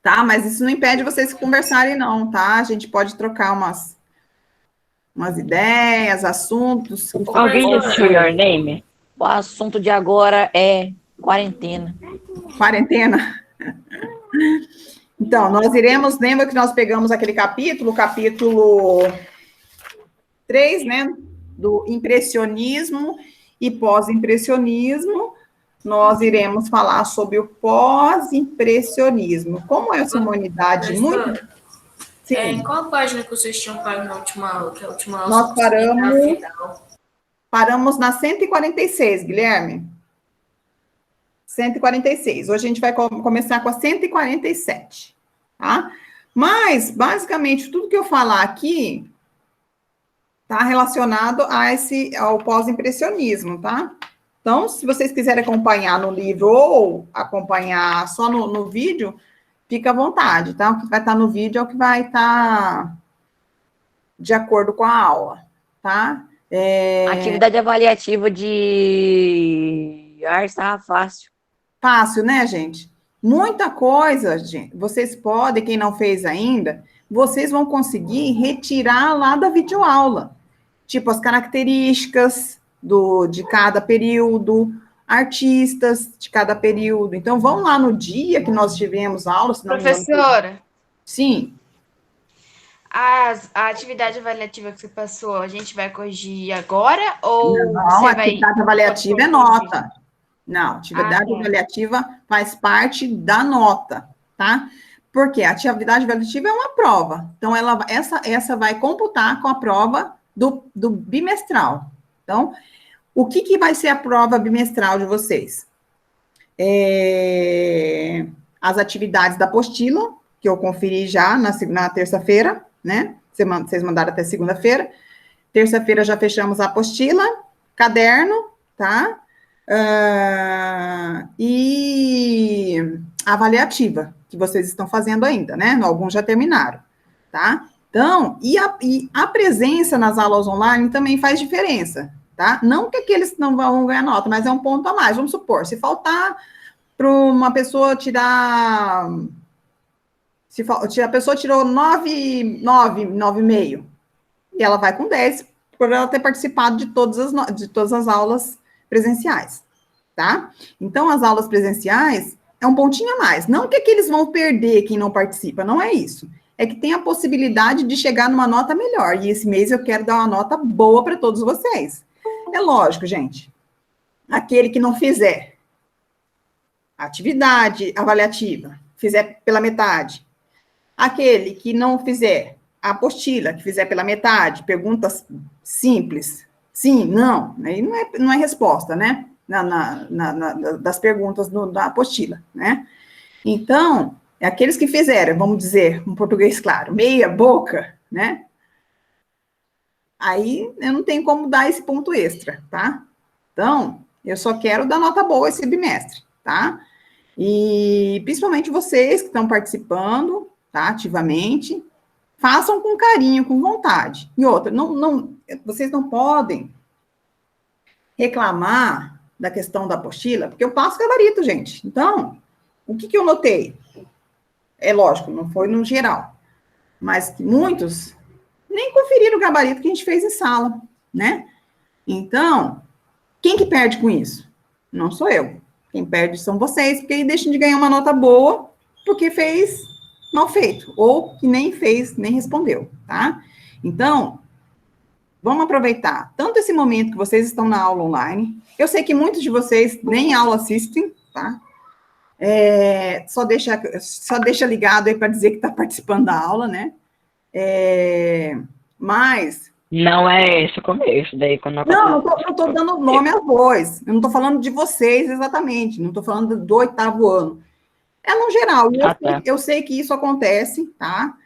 tá? Mas isso não impede vocês conversarem, não, tá? A gente pode trocar umas ideias, assuntos. Alguém já assistiu Your Name? O assunto de agora é quarentena. Quarentena. Então, nós iremos, lembra que nós pegamos aquele capítulo, o capítulo 3, né? Do impressionismo e pós-impressionismo. Nós iremos falar sobre o pós-impressionismo. Como essa humanidade muito... Sim. Em qual página que vocês tinham parado na última aula? Que a última aula nós paramos na 146, Guilherme. 146. Hoje a gente vai começar com a 147, tá? Mas, basicamente, tudo que eu falar aqui está relacionado ao pós-impressionismo, tá? Então, se vocês quiserem acompanhar no livro ou acompanhar só no vídeo, fica à vontade, tá? O que vai estar no vídeo é o que vai estar de acordo com a aula, tá? Atividade avaliativa de ar estava fácil. Fácil, né, gente? Muita coisa, gente, vocês podem, quem não fez ainda, vocês vão conseguir retirar lá da videoaula. Tipo, as características de cada período, artistas de cada período. Então, vão lá no dia que nós tivemos aula. Professora. Sim. A atividade avaliativa que você passou, a gente vai corrigir agora? Ou não, a atividade avaliativa é nota. Não, atividade tá. avaliativa faz parte da nota, tá? Porque a atividade avaliativa é uma prova. Então, essa vai computar com a prova do bimestral. Então, o que vai ser a prova bimestral de vocês? As atividades da apostila, que eu conferi já na terça-feira, né? Vocês mandaram até segunda-feira. Terça-feira já fechamos a apostila, caderno, tá? E a avaliativa, que vocês estão fazendo ainda, né? Alguns já terminaram, tá? Então, e a presença nas aulas online também faz diferença, tá? Não que aqueles não vão ganhar nota, mas é um ponto a mais. Vamos supor, se faltar para uma pessoa tirar... Se a pessoa tirou 9,5, e ela vai com 10, por ela ter participado de todas as aulas presenciais, tá? Então, as aulas presenciais é um pontinho a mais. Não que eles vão perder quem não participa, não é isso. É que tem a possibilidade de chegar numa nota melhor. E esse mês eu quero dar uma nota boa para todos vocês. É lógico, gente. Aquele que não fizer atividade avaliativa, fizer pela metade. Aquele que não fizer a apostila, que fizer pela metade, perguntas simples, sim, não, aí não é resposta, né? Das perguntas da apostila, né? Então, aqueles que fizeram, vamos dizer, em português claro, meia boca, né? Aí eu não tenho como dar esse ponto extra, tá? Então, eu só quero dar nota boa esse bimestre, tá? E principalmente vocês que estão participando, tá, ativamente, façam com carinho, com vontade. E outra, vocês não podem reclamar da questão da apostila, porque eu passo gabarito, gente. Então, o que eu notei? É lógico, não foi no geral, mas que muitos nem conferiram o gabarito que a gente fez em sala, né? Então, quem que perde com isso? Não sou eu. Quem perde são vocês, porque aí deixam de ganhar uma nota boa, porque fez mal feito, ou que nem fez, nem respondeu, tá? Então, vamos aproveitar tanto esse momento que vocês estão na aula online. Eu sei que muitos de vocês nem aula assistem, tá? Só deixa ligado aí para dizer que está participando da aula, né? Mas... Não é esse o começo, daí quando não estou dando nome a voz. Eu não estou falando de vocês exatamente, não estou falando do 8º ano. É no geral, eu sei que isso acontece, tá?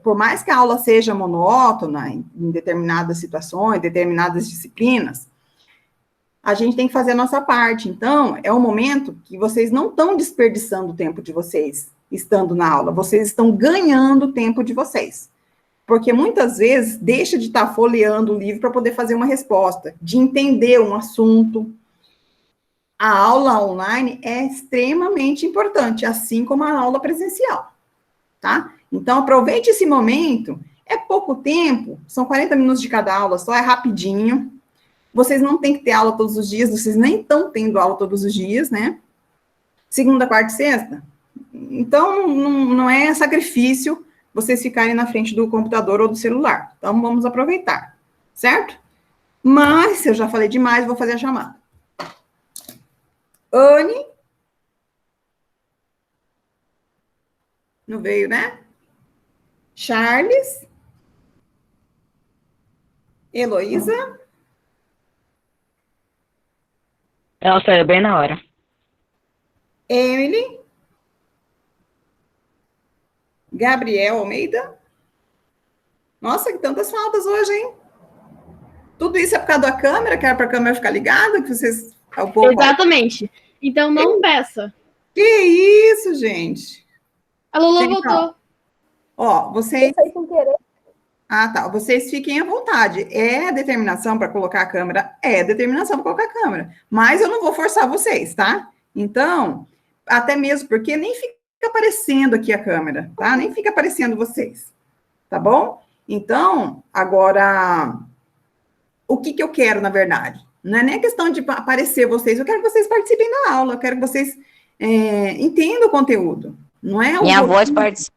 Por mais que a aula seja monótona em determinadas situações, determinadas disciplinas, a gente tem que fazer a nossa parte. Então, é um momento que vocês não estão desperdiçando o tempo de vocês estando na aula, vocês estão ganhando o tempo de vocês. Porque muitas vezes deixa de estar folheando o livro para poder fazer uma resposta, de entender um assunto. a aula online é extremamente importante, assim como a aula presencial, tá? Então, aproveite esse momento, é pouco tempo, são 40 minutos de cada aula, só é rapidinho. Vocês não têm que ter aula todos os dias, vocês nem estão tendo aula todos os dias, né? Segunda, quarta e sexta. Então, não é sacrifício vocês ficarem na frente do computador ou do celular. Então, vamos aproveitar, certo? Mas, se eu já falei demais, vou fazer a chamada. Anne. Não veio, né? Charles. Heloísa. Ela saiu bem na hora. Emily. Gabriel Almeida. Nossa, que tantas faltas hoje, hein? Tudo isso é por causa da câmera, que era para a câmera ficar ligada, que vocês... Exatamente. Então não peça. Que isso, gente? A Lulu Gente, voltou. Ó, vocês... Ah, tá. Vocês fiquem à vontade. É determinação para colocar a câmera? É determinação para colocar a câmera. Mas eu não vou forçar vocês, tá? Então, até mesmo porque nem fica aparecendo aqui a câmera, tá? Nem fica aparecendo vocês. Tá bom? Então, agora, o que eu quero, na verdade? Não é nem a questão de aparecer vocês, eu quero que vocês participem da aula, eu quero que vocês entendam o conteúdo. Não é Minha voz participa.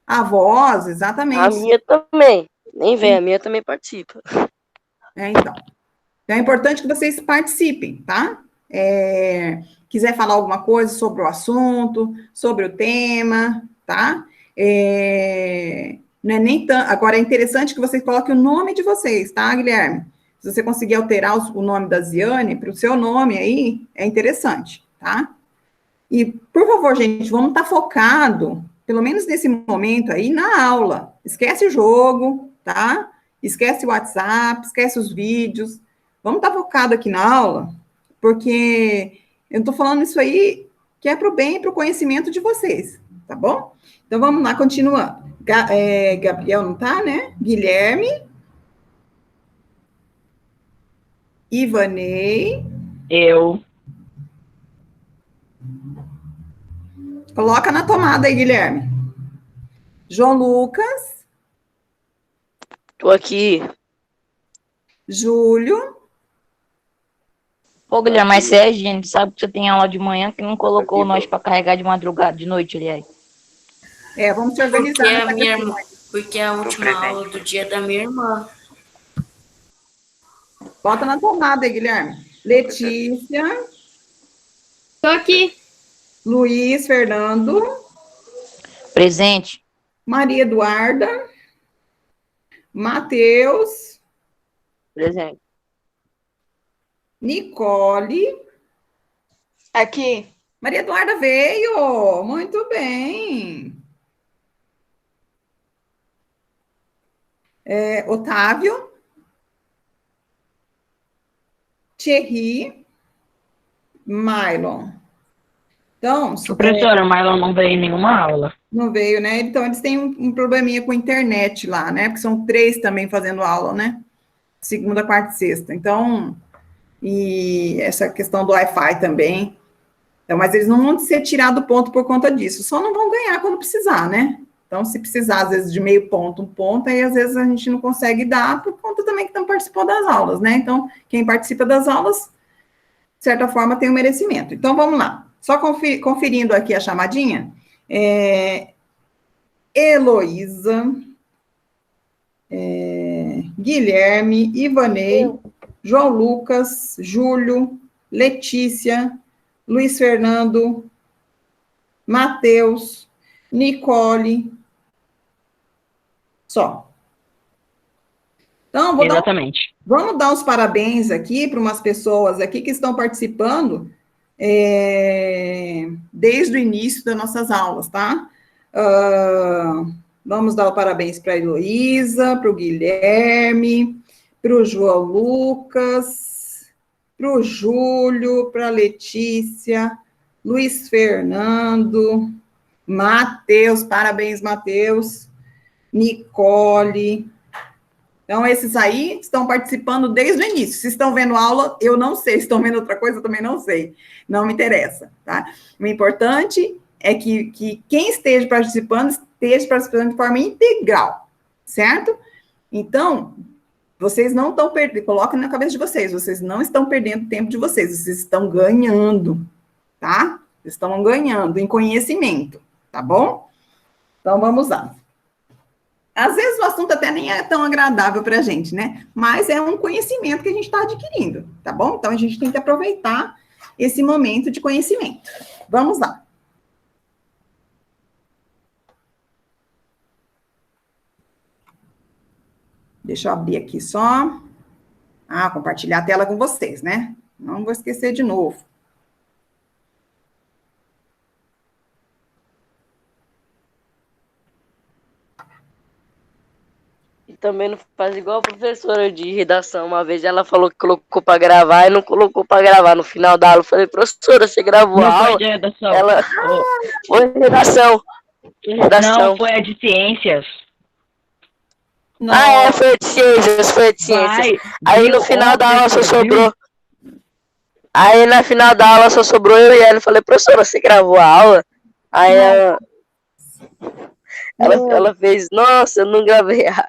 A voz, exatamente. A minha também. Nem vem, a minha também participa. Então. Então, é importante que vocês participem, tá? Quiser falar alguma coisa sobre o assunto, sobre o tema, tá? Não é nem tão... Agora, é interessante que vocês coloquem o nome de vocês, tá, Guilherme? Se você conseguir alterar o nome da Ziane para o seu nome aí, é interessante, tá? E, por favor, gente, vamos estar focado, pelo menos nesse momento aí, na aula. Esquece o jogo, tá? Esquece o WhatsApp, esquece os vídeos. Vamos estar focado aqui na aula, porque eu estou falando isso aí que é para o bem e para o conhecimento de vocês, tá bom? Então, vamos lá, continuando. Gabriel não tá, né? Guilherme. Ivanei. Eu. Coloca na tomada aí, Guilherme. João Lucas. Tô aqui. Júlio. Pô, Guilherme, mas é, gente, sabe que você tem aula de manhã que não colocou nós para carregar de madrugada, de noite, aliás. Vamos se organizar. Porque é a última aula do dia da minha irmã. Bota na tomada aí, Guilherme. Letícia. Tô aqui. Luiz Fernando. Presente. Maria Eduarda. Matheus. Presente. Nicole. Aqui. Maria Eduarda veio. Muito bem. Otávio. Thierry. Mylon. Então, Professora, mas ela não veio em nenhuma aula. não veio, né? Então, eles têm um probleminha com a internet lá, né? Porque são 3 também fazendo aula, né? Segunda, quarta e sexta. Então, e essa questão do Wi-Fi também. Então, mas eles não vão ser tirados do ponto por conta disso. Só não vão ganhar quando precisar, né? Então, se precisar, às vezes, de meio ponto, 1 ponto, aí às vezes a gente não consegue dar por conta também que não participou das aulas, né? Então, quem participa das aulas, de certa forma, tem um merecimento. Então, vamos lá. Só conferindo aqui a chamadinha. Heloísa, Guilherme, Ivanei, João Lucas, Júlio, Letícia, Luiz Fernando, Matheus, Nicole, só. Então, Exatamente. vamos dar os parabéns aqui para umas pessoas aqui que estão participando desde o início das nossas aulas, tá? Vamos dar os parabéns para a Heloísa, para o Guilherme, para o João Lucas, para o Júlio, para a Letícia, Luiz Fernando, Matheus, parabéns, Matheus, Nicole, Então, esses aí estão participando desde o início. Se estão vendo aula, eu não sei. Se estão vendo outra coisa, eu também não sei. Não me interessa, tá? O importante é que quem esteja participando de forma integral, certo? Então, vocês não estão perdendo, coloquem na cabeça de vocês não estão perdendo tempo de vocês estão ganhando, tá? Estão ganhando em conhecimento, tá bom? Então, vamos lá. Às vezes o assunto até nem é tão agradável para a gente, né? Mas é um conhecimento que a gente está adquirindo, tá bom? Então, a gente tem que aproveitar esse momento de conhecimento. Vamos lá. Deixa eu abrir aqui só. Compartilhar a tela com vocês, né? Não vou esquecer de novo. E também não faz igual a professora de redação. Uma vez ela falou que colocou pra gravar e não colocou pra gravar. No final da aula eu falei, professora, você gravou a Não foi aula? de redação. Ela... Foi redação. Não, foi a de ciências. Não. Foi de ciências, Vai, Aí no final da aula só sobrou. Aí na final da aula só sobrou eu e ela. Eu falei, professora, você gravou a aula? Aí ela fez, nossa, eu não gravei a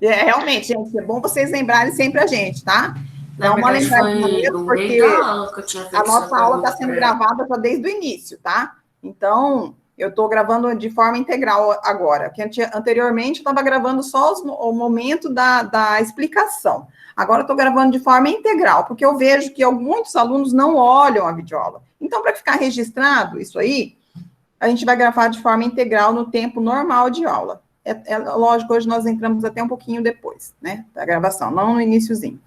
Realmente, gente, é bom vocês lembrarem sempre a gente, tá? Na Dá uma verdade, lembradinha foi mesmo, no porque meio da aula que eu tinha feito a nossa essa aula está pergunta sendo pra ela. gravada já desde o início, tá? Então, eu estou gravando de forma integral agora, que anteriormente eu estava gravando só o momento da explicação. Agora eu estou gravando de forma integral, porque eu vejo que muitos alunos não olham a videoaula. Então, para ficar registrado isso aí, a gente vai gravar de forma integral no tempo normal de aula. Lógico, hoje nós entramos até um pouquinho depois, né, da gravação, não no iniciozinho,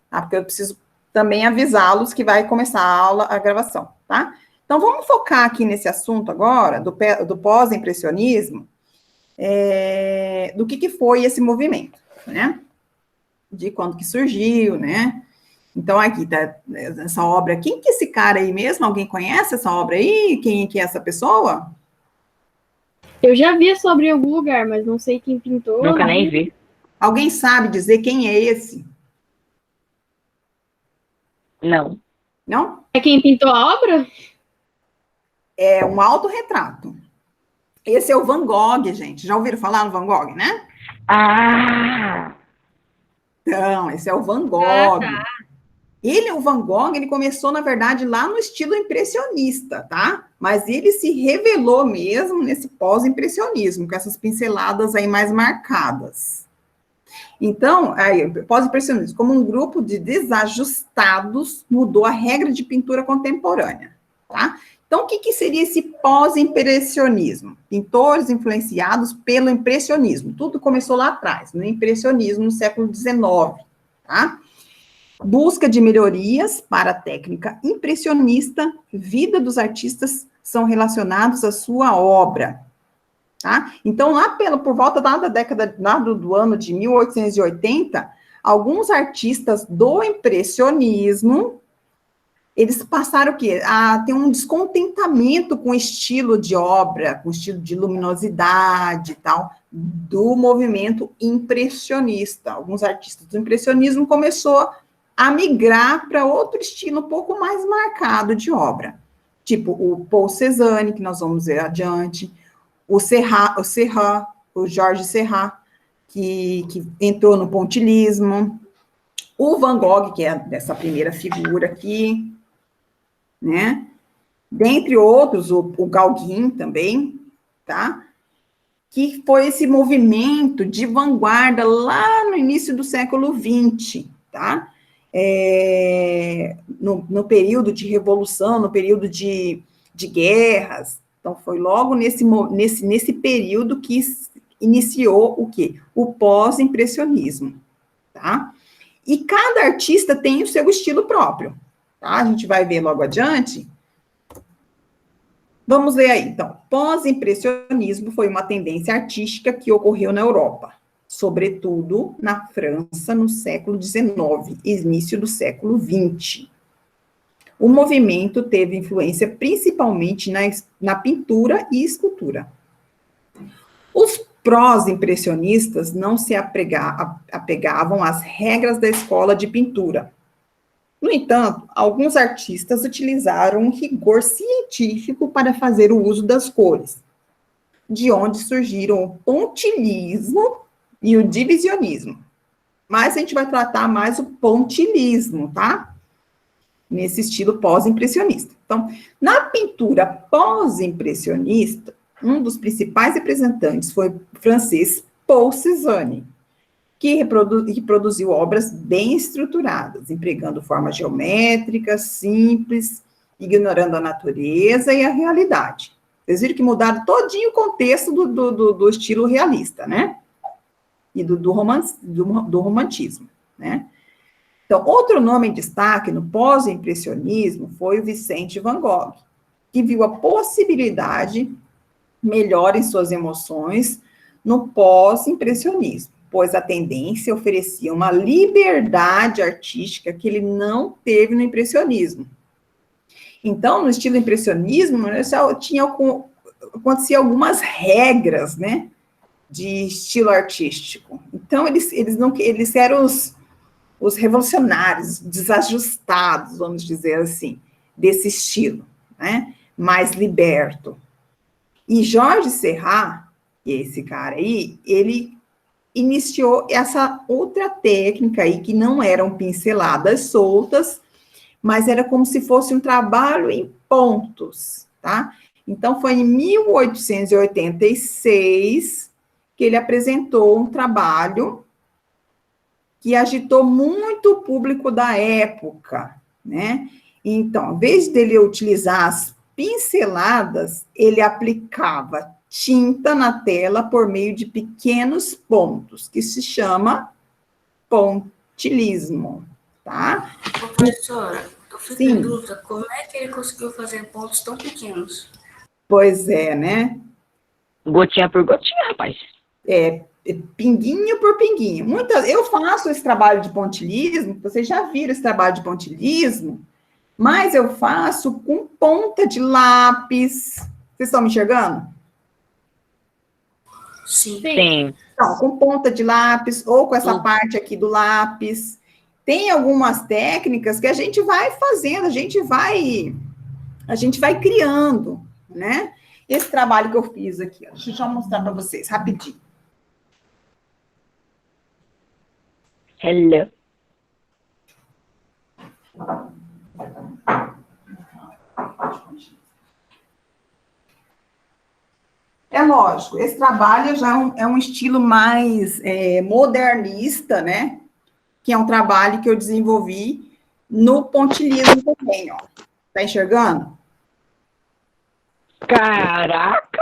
tá? Porque eu preciso também avisá-los que vai começar a gravação, tá? Então, vamos focar aqui nesse assunto agora, do pós-impressionismo, do que foi esse movimento, né? De quando que surgiu, né? Então, aqui tá essa obra. Quem que é esse cara aí mesmo? Alguém conhece essa obra aí? Quem que é essa pessoa? Eu já vi sobre em algum lugar, mas não sei quem pintou. Nunca nem vi. Alguém sabe dizer quem é esse? Não. Não? É quem pintou a obra? É um autorretrato. Esse é o Van Gogh, gente. Já ouviram falar no Van Gogh, né? Então, esse é o Van Gogh. Tá. O Van Gogh, ele começou, na verdade, lá no estilo impressionista, tá? Mas ele se revelou mesmo nesse pós-impressionismo, com essas pinceladas aí mais marcadas. Então, pós-impressionismo, como um grupo de desajustados, mudou a regra de pintura contemporânea, tá? Então, o que seria esse pós-impressionismo? Pintores influenciados pelo impressionismo. Tudo começou lá atrás, no impressionismo, no século XIX, tá? Busca de melhorias para a técnica impressionista, vida dos artistas são relacionados à sua obra, tá? Então, por volta da década, do ano de 1880, alguns artistas do impressionismo, eles passaram o quê? A ter um descontentamento com o estilo de obra, com o estilo de luminosidade e tal, do movimento impressionista. Alguns artistas do impressionismo começou a migrar para outro estilo um pouco mais marcado de obra. Tipo o Paul Cézanne, que nós vamos ver adiante, o Jorge Seurat, que entrou no pontilhismo, o Van Gogh, que é dessa primeira figura aqui, né? Dentre outros, o Gauguin também, tá? Que foi esse movimento de vanguarda lá no início do século XX, tá? No período de revolução, no período de guerras. Então, foi logo nesse período que iniciou o quê? O pós-impressionismo, tá? E cada artista tem o seu estilo próprio, tá? A gente vai ver logo adiante. Vamos ver aí, então. Pós-impressionismo foi uma tendência artística que ocorreu na Europa, sobretudo na França, no século XIX, início do século XX. O movimento teve influência principalmente na pintura e escultura. Os prós-impressionistas não se apegavam às regras da escola de pintura. No entanto, alguns artistas utilizaram um rigor científico para fazer o uso das cores, de onde surgiram o pontilhismo e o divisionismo. Mas a gente vai tratar mais o pontilhismo, tá? Nesse estilo pós-impressionista. Então, na pintura pós-impressionista, um dos principais representantes foi o francês Paul Cézanne, que produziu obras bem estruturadas, empregando formas geométricas, simples, ignorando a natureza e a realidade. Vocês viram que mudaram todinho o contexto do estilo realista, né? E do romantismo, né? Então, outro nome em destaque no pós-impressionismo foi o Vicente Van Gogh, que viu a possibilidade melhor em suas emoções no pós-impressionismo, pois a tendência oferecia uma liberdade artística que ele não teve no impressionismo. Então, no estilo impressionismo, acontecia algumas regras, né, de estilo artístico. Então, eles eram os revolucionários, desajustados, vamos dizer assim, desse estilo, né, mais liberto. E Jorge Seurat, esse cara aí, ele iniciou essa outra técnica aí, que não eram pinceladas soltas, mas era como se fosse um trabalho em pontos, tá? Então, foi em 1886 que ele apresentou um trabalho que agitou muito o público da época, né? Então, em vez dele utilizar as pinceladas, ele aplicava tinta na tela por meio de pequenos pontos, que se chama pontilhismo, tá? Professora, eu fico Sim. em dúvida, como é que ele conseguiu fazer pontos tão pequenos? Pois é, né? Gotinha por gotinha, rapaz. Pinguinho por pinguinho. Eu faço esse trabalho de pontilhismo, vocês já viram esse trabalho de pontilhismo, mas eu faço com ponta de lápis. Vocês estão me enxergando? Sim. Sim. Então, com ponta de lápis, ou com essa parte aqui do lápis. Tem algumas técnicas que a gente vai fazendo, a gente vai criando, né? Esse trabalho que eu fiz aqui, ó, deixa eu só mostrar para vocês, rapidinho. Hello. É lógico, esse trabalho já é um estilo mais modernista, né? Que é um trabalho que eu desenvolvi no pontilhismo também, ó. Tá enxergando? Caraca!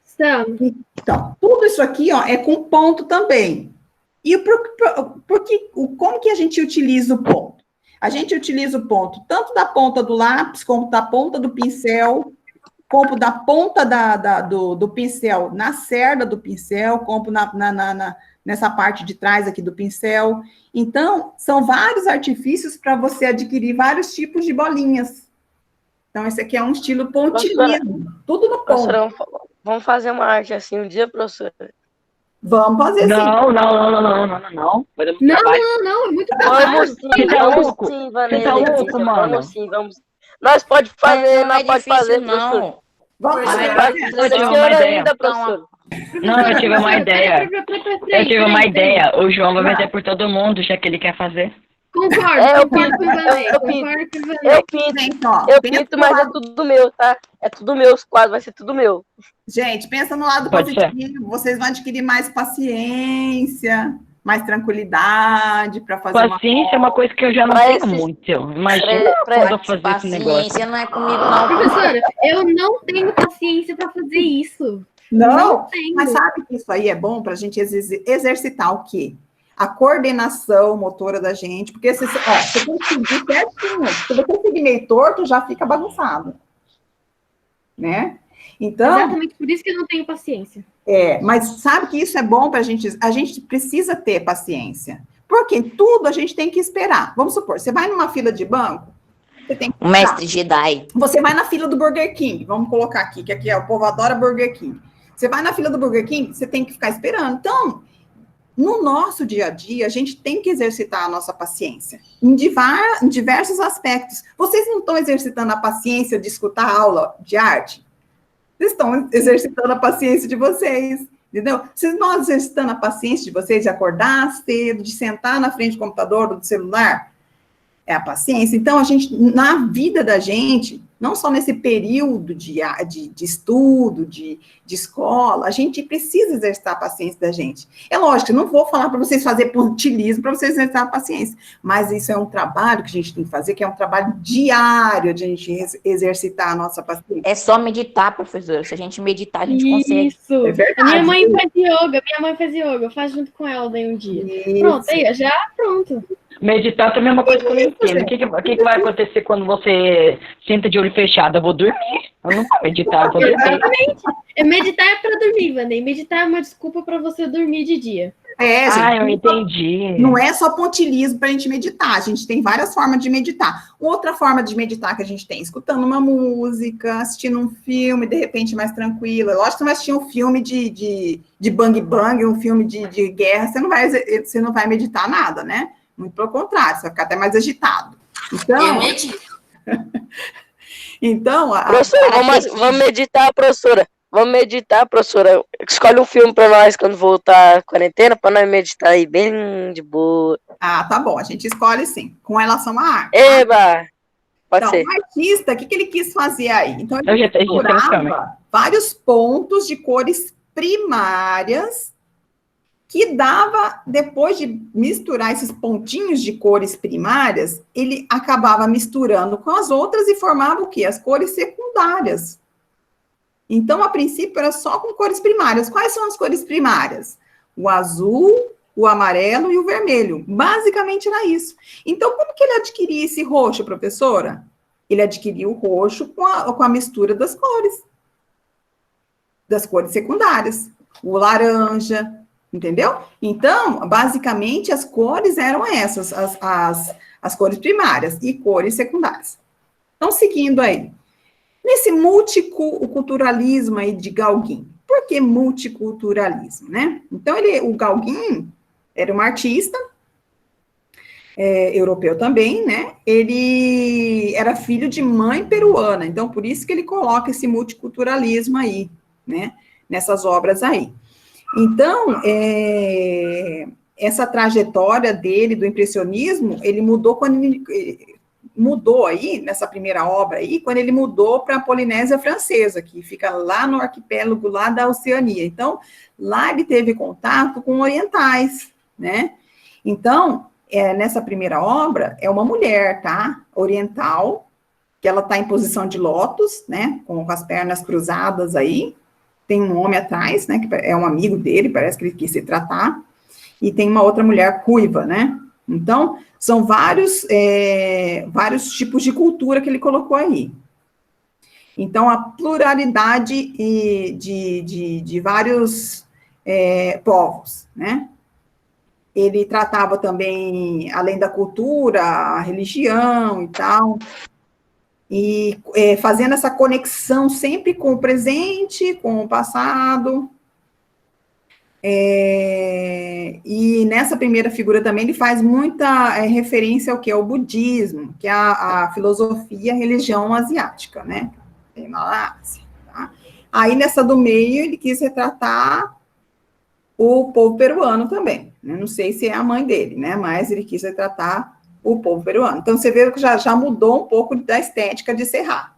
Estamos. Então, tudo isso aqui, ó, é com ponto também. E como que a gente utiliza o ponto? A gente utiliza o ponto tanto da ponta do lápis, como da ponta do pincel, como da ponta do pincel na cerda do pincel, como nessa parte de trás aqui do pincel. Então, são vários artifícios para você adquirir vários tipos de bolinhas. Então, esse aqui é um estilo pontilhismo, tudo no ponto. Professora, vamos fazer uma arte assim um dia, professora? Vamos fazer sim. Não. Fazemos trabalho. Não, é muito Vamos sim, Você tá vamos louco? sim, Você Vanessa. tá louco, mano? Vamos sim, vamos. Nós pode fazer, Não é nós pode difícil, fazer, não. professor. Vamos Mas fazer. Vai Eu fazer tive uma pior ideia. ainda, professor. Não, eu tive uma ideia. Eu tive uma ideia. O João vai meter por todo mundo, já que ele quer fazer. Concordo com o Eu Vanessa. pinto, Gente, ó, eu pensa pinto, no mas é lado- tudo meu, tá? É tudo meu, os quadros, vai ser tudo meu. Gente, pensa no lado Pode positivo. Vocês vão adquirir mais paciência, mais tranquilidade para fazer uma Paciência é uma coisa que eu já não Pra tenho esses- muito. Imagina quando eu fazer esse negócio. Paciência não é comigo, não. Professora, eu não tenho paciência para fazer isso. Não, tenho. mas sabe que isso aí é bom para a gente exercitar o quê? A coordenação motora da gente, porque você tem que seguir certinho. Se você seguir meio torto, já fica bagunçado. Né? Então, Exatamente por isso que eu não tenho paciência. mas sabe que isso é bom para a gente precisa ter paciência. Porque tudo a gente tem que esperar. Vamos supor, você vai numa fila de banco, você tem que O mestre Jedi. Você vai na fila do Burger King, vamos colocar aqui, que aqui o povo adora Burger King. Você vai na fila do Burger King, você tem que ficar esperando. Então, no nosso dia a dia, a gente tem que exercitar a nossa paciência, em diversos aspectos. Vocês não estão exercitando a paciência de escutar a aula de arte? Vocês estão exercitando a paciência de vocês, entendeu? Vocês não estão exercitando a paciência de vocês de acordar cedo, de sentar na frente do computador ou do celular? É a paciência. Então, a gente, na vida da gente, não só nesse período de estudo, de escola, a gente precisa exercitar a paciência da gente. É lógico, eu não vou falar para vocês fazer pontilismo, para vocês exercitar a paciência, mas isso é um trabalho que a gente tem que fazer, que é um trabalho diário de a gente exercitar a nossa paciência. É só meditar, professora. Se a gente meditar, a gente consegue. Isso. É verdade. A minha mãe faz yoga, eu faço junto com ela daí um dia. Isso. Pronto, aí, já pronto. Meditar também é uma coisa que eu não entendo. O que vai acontecer quando você senta de olho fechado? Eu vou dormir. Eu não vou meditar, eu vou dormir. Exatamente. Meditar é pra dormir, Vandei. Meditar é uma desculpa pra você dormir de dia. Gente, eu entendi. não é só pontilismo para a gente meditar, a gente tem várias formas de meditar. Outra forma de meditar que a gente tem, escutando uma música, assistindo um filme, de repente mais tranquilo. Lógico que você vai assistir um filme de bang bang, um filme de guerra, você não vai meditar nada, né? Muito pelo contrário, você vai ficar até mais agitado. Então, Eu medito. então Professora, vamos meditar, professora. Vamos meditar, professora. Escolhe um filme pra nós quando voltar a quarentena, pra nós meditar aí bem de boa. tá bom, a gente escolhe sim, com relação à arte. Eba! Pode ser. O artista, o que ele quis fazer aí? Então, Eu ele já tenho misturava vários pontos de cores primárias que dava, depois de misturar esses pontinhos de cores primárias, ele acabava misturando com as outras e formava o quê? As cores secundárias. Então, a princípio, era só com cores primárias. Quais são as cores primárias? O azul, o amarelo e o vermelho. Basicamente era isso. Então, como que ele adquiria esse roxo, professora? Ele adquiria o roxo com a mistura das cores secundárias. O laranja, entendeu? Então, basicamente, as cores eram essas, as cores primárias e cores secundárias. Então, seguindo aí. Nesse multiculturalismo aí de Gauguin. Por que multiculturalismo, né? Então, o Gauguin era um artista, europeu também, né? Ele era filho de mãe peruana, então, por isso que ele coloca esse multiculturalismo aí, né? Nessas obras aí. Então, essa trajetória dele, do impressionismo, ele mudou quando mudou aí, nessa primeira obra aí, quando ele mudou para a Polinésia Francesa, que fica lá no arquipélago lá da Oceania. Então, lá ele teve contato com orientais, né? Então, nessa primeira obra, é uma mulher, tá? Oriental, que ela está em posição de lótus, né? Com as pernas cruzadas aí. Tem um homem atrás, né? Que é um amigo dele, parece que ele quis se tratar. E tem uma outra mulher ruiva, né? Então, são vários tipos de cultura que ele colocou aí. Então, a pluralidade de vários povos, né? Ele tratava também, além da cultura, a religião e tal, e fazendo essa conexão sempre com o presente, com o passado. E nessa primeira figura também ele faz muita referência ao que é o budismo, que é a filosofia, a religião asiática, né? Tem na Ásia, tá? Aí nessa do meio ele quis retratar o povo peruano também, né? Não sei se é a mãe dele, né? Mas ele quis retratar o povo peruano. Então você vê que já mudou um pouco da estética de Seurat,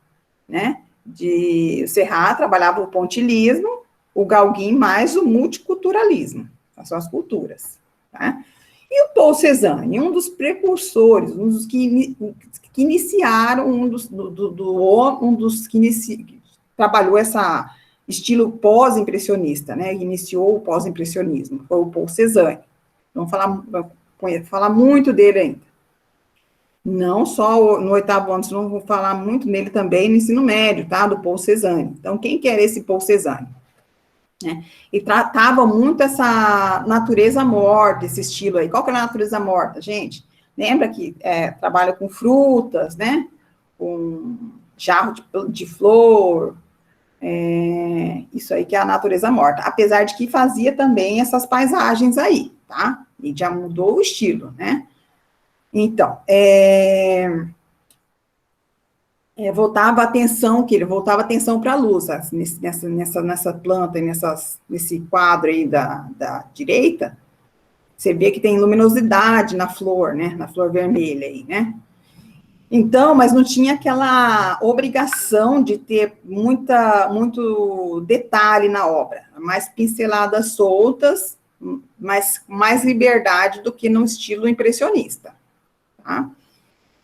né? O Seurat trabalhava o pontilismo, o Gauguin mais o multiculturalismo, são as culturas, tá? E o Paul Cézanne, um dos precursores, um dos que iniciaram, que trabalhou esse estilo pós-impressionista, né? Iniciou o pós-impressionismo, foi o Paul Cézanne. Vamos falar muito dele ainda. Não só no oitavo ano, senão vou falar muito nele também no ensino médio, tá? Do Paul Cézanne. Então, quem que era esse Paul Cézanne? E tratava muito essa natureza morta, esse estilo aí. Qual que é a natureza morta, gente? Lembra que trabalha com frutas, né? Com jarro de flor, Isso aí que é a natureza morta. Apesar de que fazia também essas paisagens aí, tá? E já mudou o estilo, né? Então, voltava a atenção, que ele voltava a atenção para a luz, nessa planta, nesse quadro aí da direita, você vê que tem luminosidade na flor, né? Na flor vermelha aí, né? Então, mas não tinha aquela obrigação de ter muito detalhe na obra, mais pinceladas soltas, mais liberdade do que no estilo impressionista, tá?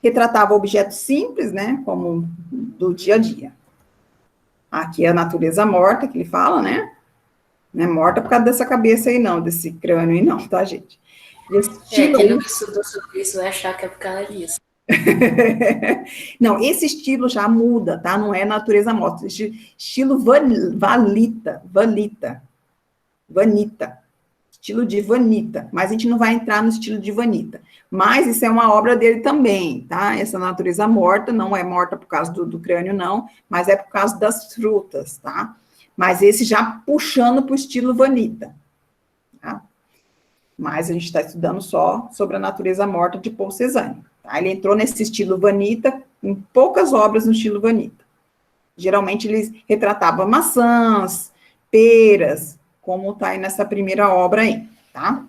Retratava objetos simples, né, como do dia a dia. Aqui é a natureza morta, que ele fala, né? Não é morta por causa dessa cabeça aí, não, desse crânio aí, não, tá, gente? Quem nunca estudou sobre isso vai achar que é por causa disso. Não, esse estilo já muda, tá? Não é natureza morta. Estilo vanita. Estilo de Vanita. Mas a gente não vai entrar no estilo de Vanita. Mas isso é uma obra dele também, tá? Essa natureza morta, não é morta por causa do crânio, não, mas é por causa das frutas, tá? Mas esse já puxando para o estilo Vanita, tá? Mas a gente está estudando só sobre a natureza morta de Paul Cézanne. Tá? Ele entrou nesse estilo Vanita, em poucas obras no estilo Vanita. Geralmente ele retratava maçãs, peras, como está aí nessa primeira obra aí, tá?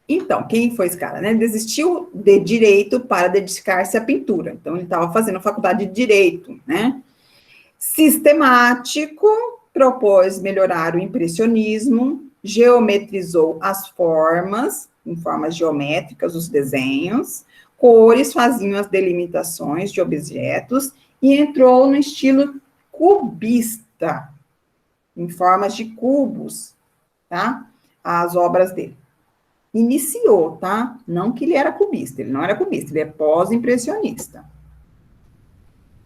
Então, quem foi esse cara, né? Desistiu de direito para dedicar-se à pintura. Então, ele estava fazendo faculdade de direito, né? Sistemático, propôs melhorar o impressionismo, geometrizou as formas, em formas geométricas, os desenhos, cores faziam as delimitações de objetos e entrou no estilo cubista, em formas de cubos, tá? As obras dele. Iniciou, tá? Não que ele era cubista, ele não era cubista, ele é pós-impressionista.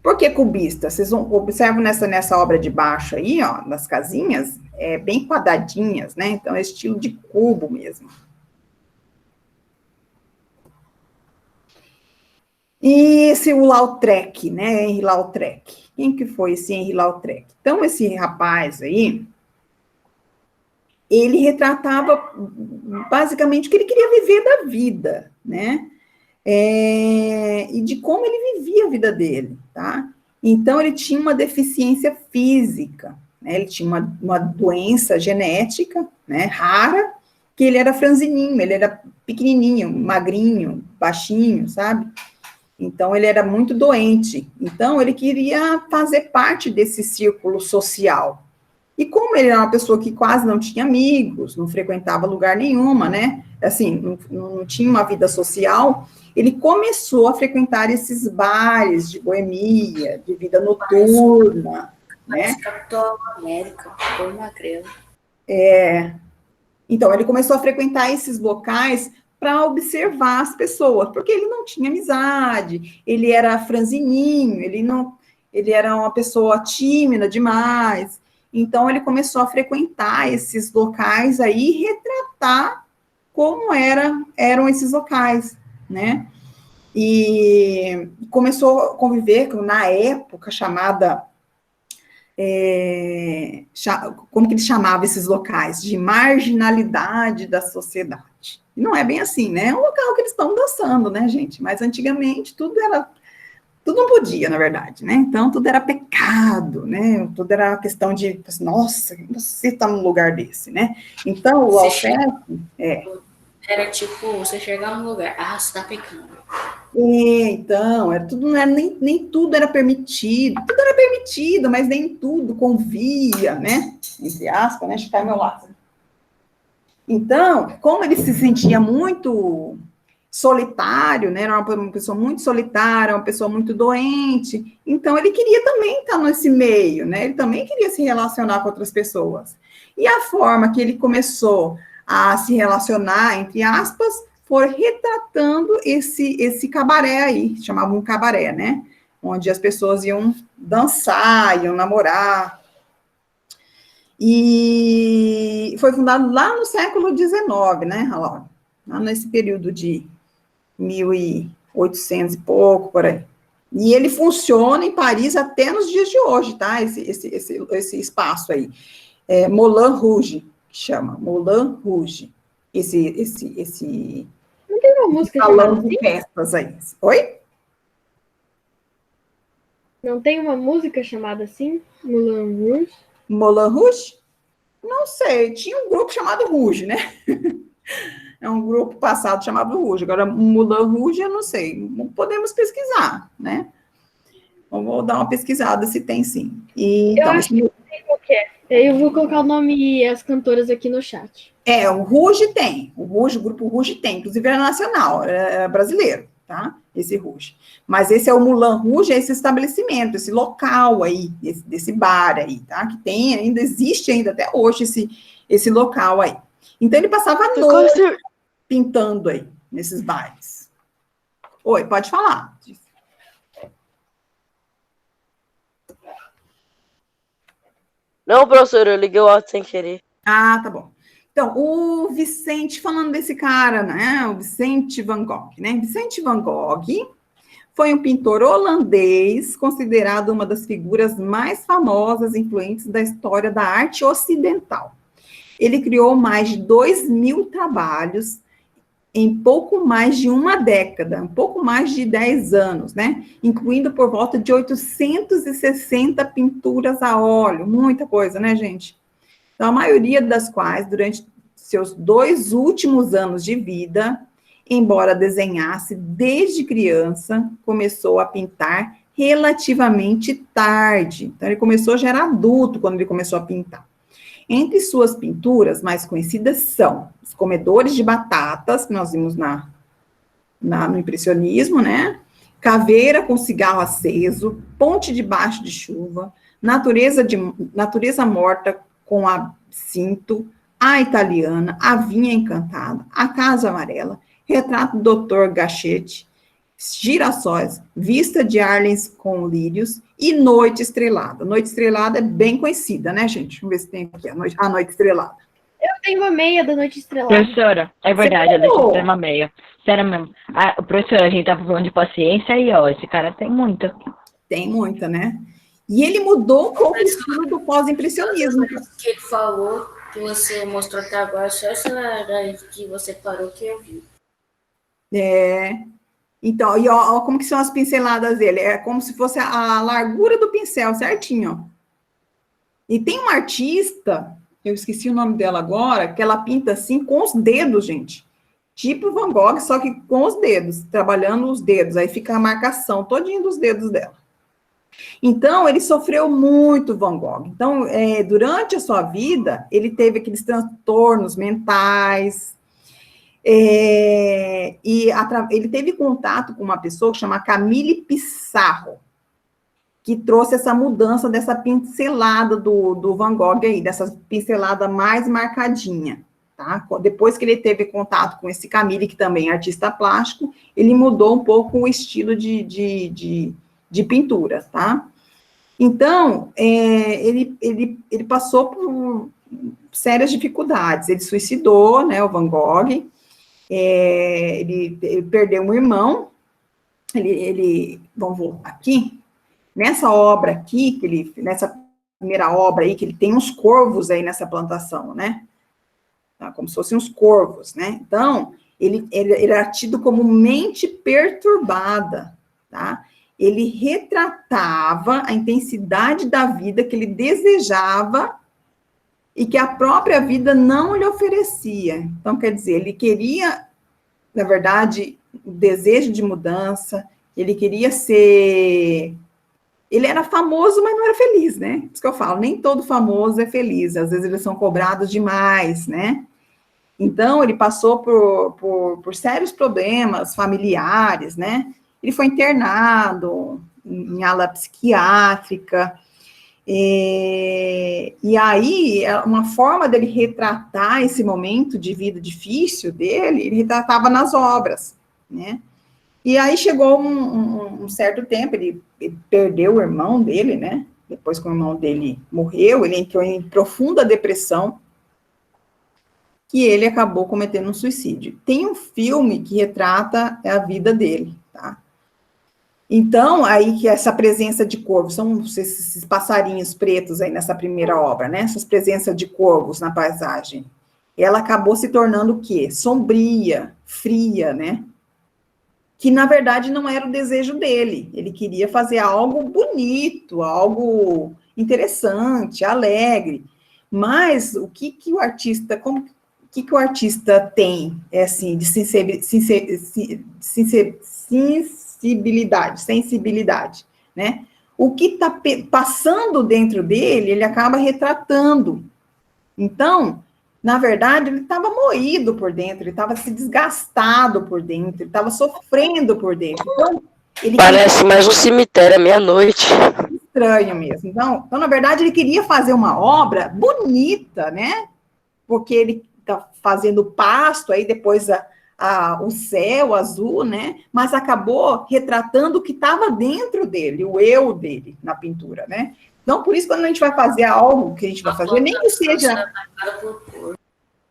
Por que cubista? Vocês observam nessa obra de baixo aí, ó, nas casinhas, bem quadradinhas, né? Então, é estilo de cubo mesmo. E esse o Lautrec, né? Henri Lautrec. Quem que foi esse Henri Lautrec? Então, esse rapaz aí, ele retratava basicamente o que ele queria viver da vida, né? E de como ele vivia a vida dele, tá? Então, ele tinha uma deficiência física, né? Ele tinha uma doença genética, né, rara, que ele era franzininho, ele era pequenininho, magrinho, baixinho, sabe? Então, ele era muito doente. Então, ele queria fazer parte desse círculo social. E como ele era uma pessoa que quase não tinha amigos, não frequentava lugar nenhuma, né? Assim, não tinha uma vida social, ele começou a frequentar esses bares de boemia, de vida noturna, né? Capitão América, foi magrelo. Então, ele começou a frequentar esses locais para observar as pessoas, porque ele não tinha amizade, ele era franzininho, ele era uma pessoa tímida demais. Então, ele começou a frequentar esses locais aí e retratar como eram esses locais, né? E começou a conviver com, na época, chamada... como que ele chamava esses locais? De marginalidade da sociedade. E não é bem assim, né? É um local que eles estão dançando, né, gente? Mas antigamente tudo não podia, na verdade, né? Então tudo era pecado, né? Tudo era questão de, nossa, você está num lugar desse, né? Então o Lautrec Era tipo, você chegar num lugar, você tá pecando. Então, nem tudo era permitido, mas nem tudo convia, né? Entre aspas, né? Ficar ao meu lado. Então, como ele se sentia muito solitário, né? Era uma pessoa muito solitária, uma pessoa muito doente, então ele queria também estar nesse meio, né? Ele também queria se relacionar com outras pessoas. E a forma que ele começou a se relacionar, entre aspas, foi retratando esse cabaré aí, chamavam um cabaré, né? Onde as pessoas iam dançar, iam namorar. E foi fundado lá no século XIX, né, Laura? Lá nesse período de 1800 e pouco, por aí. E ele funciona em Paris até nos dias de hoje, tá? Esse espaço aí. Moulin Rouge, que chama. Moulin Rouge. Não tem uma música chamada salão assim? de festas aí. Oi? Não tem uma música chamada assim? Moulin Rouge? Moulin Rouge? Não sei. Tinha um grupo chamado Rouge, né? É um grupo passado chamado Rouge. Agora, Moulin Rouge, eu não sei. Podemos pesquisar, né? Eu vou dar uma pesquisada se tem sim. E, Eu então, acho que não sei qual que é. Eu vou colocar o nome e as cantoras aqui no chat. o Rouge tem. O grupo Rouge tem. Inclusive, é nacional, é brasileiro, tá? Esse Rouge. Mas esse é o Moulin Rouge, é esse estabelecimento, esse local aí, desse bar aí, tá? Que tem ainda, existe ainda até hoje esse local aí. Então, ele passava a noite pintando aí, nesses bares. Oi, pode falar. Não, professor, eu liguei o áudio sem querer. Ah, tá bom. Então, o Vicente, falando desse cara, né? O Vicente Van Gogh, né? Vicente Van Gogh foi um pintor holandês, considerado uma das figuras mais famosas e influentes da história da arte ocidental. Ele criou mais de 2.000 trabalhos em pouco mais de uma década, um pouco mais de 10 anos, né? Incluindo por volta de 860 pinturas a óleo, muita coisa, né, gente? Então, a maioria das quais, durante seus 2 últimos anos de vida, embora desenhasse desde criança, começou a pintar relativamente tarde. Então, ele começou já era adulto quando ele começou a pintar. Entre suas pinturas mais conhecidas são Os Comedores de Batatas, que nós vimos no impressionismo, né? Caveira com Cigarro Aceso, Ponte debaixo de Chuva, Natureza Morta com Absinto, A Italiana, A Vinha Encantada, A Casa Amarela, Retrato do Dr. Gachete, Girassóis, Vista de Arlens com Lírios e Noite Estrelada. Noite Estrelada é bem conhecida, né, gente? Vamos ver se tem aqui a Noite Estrelada. Eu tenho uma meia da Noite Estrelada. Professora, é verdade, ela deixa de ter uma meia. Sério mesmo. Professora, a gente tava falando de paciência aí, ó, esse cara tem muita. Tem muita, né? E ele mudou um pouco o estilo do pós-impressionismo. Que ele falou, que você mostrou até agora, só essa daí que você parou que eu vi. Então, e ó, como que são as pinceladas dele? É como se fosse a largura do pincel, certinho. E tem uma artista, eu esqueci o nome dela agora, que ela pinta assim com os dedos, gente. Tipo Van Gogh, só que com os dedos, trabalhando os dedos. Aí fica a marcação todinha dos dedos dela. Então, ele sofreu muito, Van Gogh. Então, durante a sua vida, ele teve aqueles transtornos mentais. Ele teve contato com uma pessoa que chama Camille Pissarro, que trouxe essa mudança dessa pincelada do Van Gogh aí, dessa pincelada mais marcadinha, tá? Depois que ele teve contato com esse Camille, que também é artista plástico, ele mudou um pouco o estilo de pintura, tá? Então, ele passou por sérias dificuldades, ele suicidou, né, o Van Gogh. Ele perdeu um irmão, vamos voltar aqui, nessa obra aqui, nessa primeira obra aí, que ele tem uns corvos aí nessa plantação, né, tá, como se fossem uns corvos, né, então, ele era tido como mente perturbada, tá, ele retratava a intensidade da vida que ele desejava e que a própria vida não lhe oferecia. Então, quer dizer, ele queria, na verdade, o desejo de mudança, ele queria ser... Ele era famoso, mas não era feliz, né? Por isso que eu falo, nem todo famoso é feliz, às vezes eles são cobrados demais, né? Então, ele passou por sérios problemas familiares, né? Ele foi internado em ala psiquiátrica. E aí, uma forma dele retratar esse momento de vida difícil dele, ele retratava nas obras, né? E aí chegou um certo tempo, ele perdeu o irmão dele, né? Depois que o irmão dele morreu, ele entrou em profunda depressão, que ele acabou cometendo um suicídio. Tem um filme que retrata a vida dele, tá? Então, aí que essa presença de corvos, são esses passarinhos pretos aí nessa primeira obra, né? Essas presenças de corvos na paisagem. Ela acabou se tornando o quê? Sombria, fria, né? Que, na verdade, não era o desejo dele. Ele queria fazer algo bonito, algo interessante, alegre. Mas o que o artista, o que o artista tem, assim, de sensibilidade, né? O que está passando dentro dele, ele acaba retratando. Então, na verdade, ele estava moído por dentro, ele estava se desgastado por dentro, ele estava sofrendo por dentro. Então, ele Parece mais um cemitério à meia-noite. Estranho mesmo. Então, na verdade, ele queria fazer uma obra bonita, né? Porque ele está fazendo pasto, aí depois o céu azul, né? Mas acabou retratando o que estava dentro dele, o eu dele na pintura, né? Então, por isso, quando a gente vai fazer algo que a gente vai fazer, nem que seja...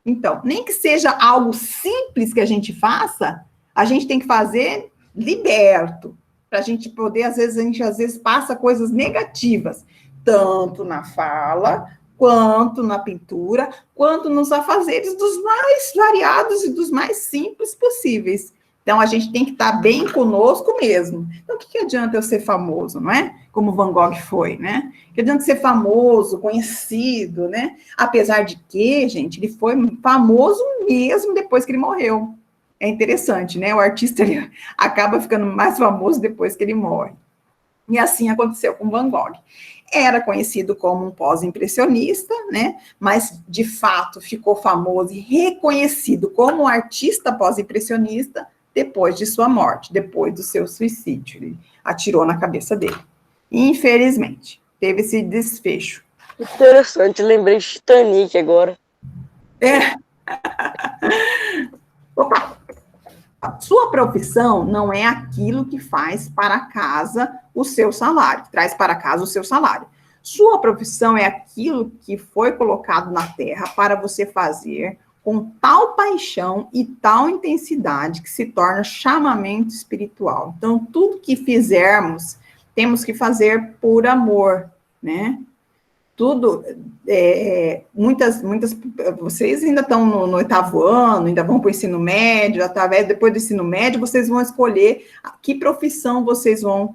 Então, nem que seja algo simples que a gente faça, a gente tem que fazer liberto, para a gente poder, às vezes passa coisas negativas, tanto na fala, quanto na pintura, quanto nos afazeres dos mais variados e dos mais simples possíveis. Então, a gente tem que estar bem conosco mesmo. Então, o que adianta eu ser famoso, não é? Como Van Gogh foi, né? Que adianta ser famoso, conhecido, né? Apesar de que, gente, ele foi famoso mesmo depois que ele morreu. É interessante, né? O artista ele acaba ficando mais famoso depois que ele morre. E assim aconteceu com Van Gogh. Era conhecido como um pós-impressionista, né? Mas, de fato, ficou famoso e reconhecido como um artista pós-impressionista depois de sua morte, depois do seu suicídio. Ele atirou na cabeça dele. Infelizmente, teve esse desfecho. Interessante, lembrei de Titanic agora. É. Opa! Sua profissão não é aquilo que faz para casa o seu salário, que traz para casa o seu salário. Sua profissão é aquilo que foi colocado na terra para você fazer com tal paixão e tal intensidade que se torna chamamento espiritual. Então, tudo que fizermos, temos que fazer por amor, né? Tudo, muitas, vocês ainda estão no 8º ano, ainda vão para o ensino médio, através, depois do ensino médio, vocês vão escolher que profissão vocês vão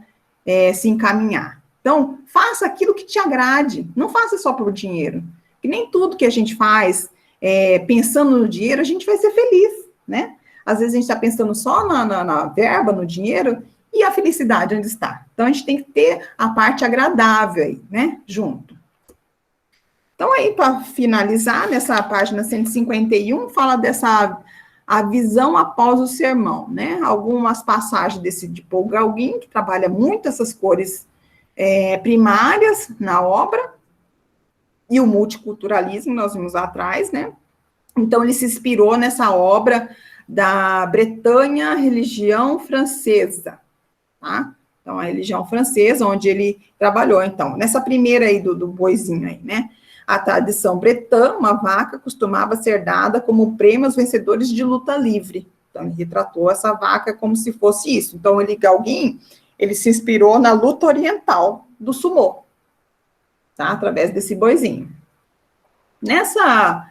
se encaminhar. Então, faça aquilo que te agrade, não faça só por dinheiro, que nem tudo que a gente faz, pensando no dinheiro, a gente vai ser feliz, né? Às vezes a gente está pensando só na verba, no dinheiro, e a felicidade onde está. Então, a gente tem que ter a parte agradável aí, né, junto. Então, aí, para finalizar, nessa página 151, fala a visão após o sermão, né? Algumas passagens de Paul Gauguin, que trabalha muito essas cores primárias na obra, e o multiculturalismo, nós vimos lá atrás, né? Então, ele se inspirou nessa obra da Bretanha, religião francesa, tá? Então, a religião francesa, onde ele trabalhou. Então, nessa primeira aí do boizinho aí, né? A tradição bretã, uma vaca, costumava ser dada como prêmio aos vencedores de luta livre. Então, ele retratou essa vaca como se fosse isso. Então, Gauguin, ele se inspirou na luta oriental do sumô, tá? Através desse boizinho. Nessa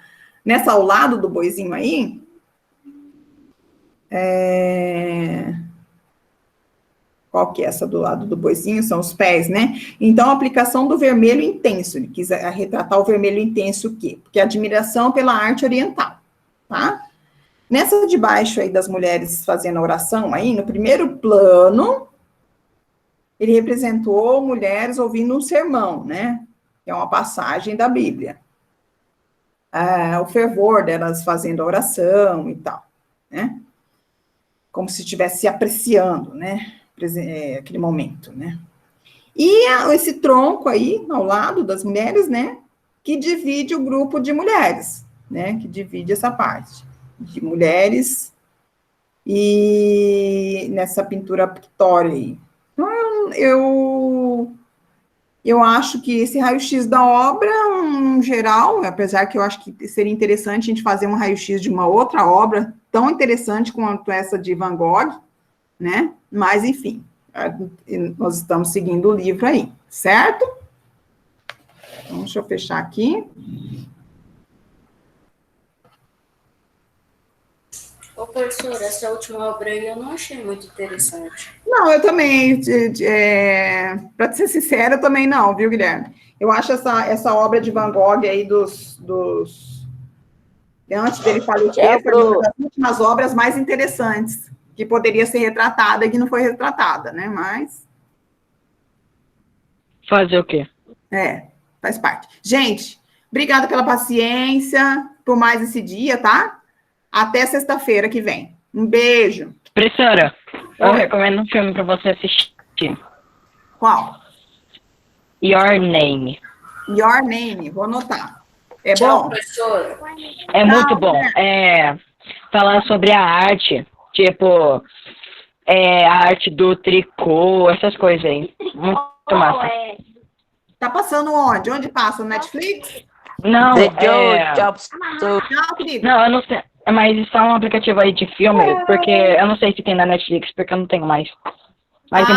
ao lado do boizinho aí, qual que é essa do lado do boizinho? São os pés, né? Então, a aplicação do vermelho intenso. Ele quis retratar o vermelho intenso o quê? Porque a admiração pela arte oriental, tá? Nessa de baixo aí das mulheres fazendo a oração aí, no primeiro plano, ele representou mulheres ouvindo um sermão, né? Que é uma passagem da Bíblia. O fervor delas fazendo a oração e tal, né? Como se estivesse se apreciando, né? Aquele momento, né? E esse tronco aí, ao lado das mulheres, né? Que divide o grupo de mulheres, né? Que divide essa parte de mulheres e nessa pintura pictória aí. Então, eu acho que esse raio-x da obra, em geral, apesar que eu acho que seria interessante a gente fazer um raio-x de uma outra obra tão interessante quanto essa de Van Gogh, né? Mas, enfim, E nós estamos seguindo o livro aí, certo? Então, deixa eu fechar aqui. Ô, professora, essa última obra aí eu não achei muito interessante. Não, eu também, para ser sincera, eu também não, viu, Guilherme? Eu acho essa obra de Van Gogh aí antes dele falecer, foi uma das últimas obras mais interessantes, que poderia ser retratada e que não foi retratada, né? Mas... Fazer o quê? Faz parte. Gente, obrigada pela paciência, por mais esse dia, tá? Até sexta-feira que vem. Um beijo. Professora, eu recomendo um filme pra você assistir. Qual? Your Name. Your Name, vou anotar. É Tchau, bom? professora. É muito bom. Falar sobre a arte, tipo, a arte do tricô, essas coisas aí. Muito massa. Tá passando onde? Onde passa? No Netflix? Não, The Joe Jobs. Não, querido. não, eu não sei. Mas isso é um aplicativo aí de filme, porque eu não sei se tem na Netflix, porque eu não tenho mais. Mas